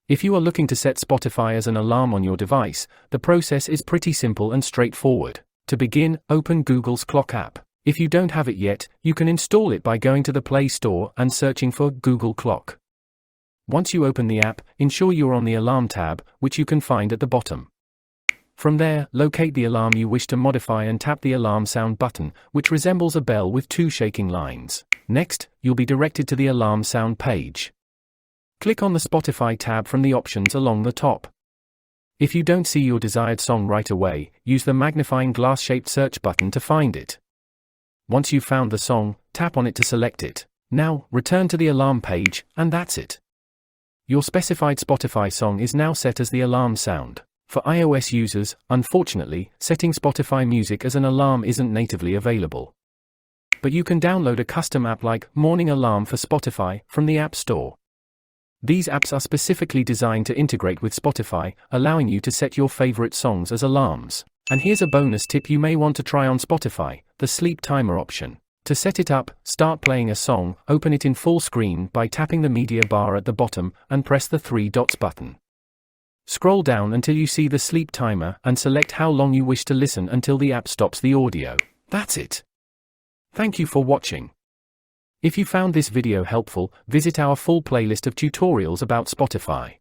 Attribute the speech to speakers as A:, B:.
A: If you are looking to set Spotify as an alarm on your device, the process is pretty simple and straightforward. To begin, open Google's Clock app. If you don't have it yet, you can install it by going to the Play Store and searching for Google Clock. Once you open the app, ensure you are on the Alarm tab, which you can find at the bottom. From there, locate the alarm you wish to modify and tap the alarm sound button, which resembles a bell with 2 shaking lines. Next, you'll be directed to the alarm sound page. Click on the Spotify tab from the options along the top. If you don't see your desired song right away, use the magnifying glass-shaped search button to find it. Once you've found the song, tap on it to select it. Now, return to the alarm page, and that's it. Your specified Spotify song is now set as the alarm sound. For iOS users, unfortunately, setting Spotify music as an alarm isn't natively available. But you can download a custom app like Morning Alarm for Spotify from the App Store. These apps are specifically designed to integrate with Spotify, allowing you to set your favorite songs as alarms. And here's a bonus tip you may want to try on Spotify: the sleep timer option. To set it up, start playing a song, open it in full screen by tapping the media bar at the bottom, and press the 3 dots button. Scroll down until you see the sleep timer and select how long you wish to listen until the app stops the audio. That's it. Thank you for watching. If you found this video helpful, visit our full playlist of tutorials about Spotify.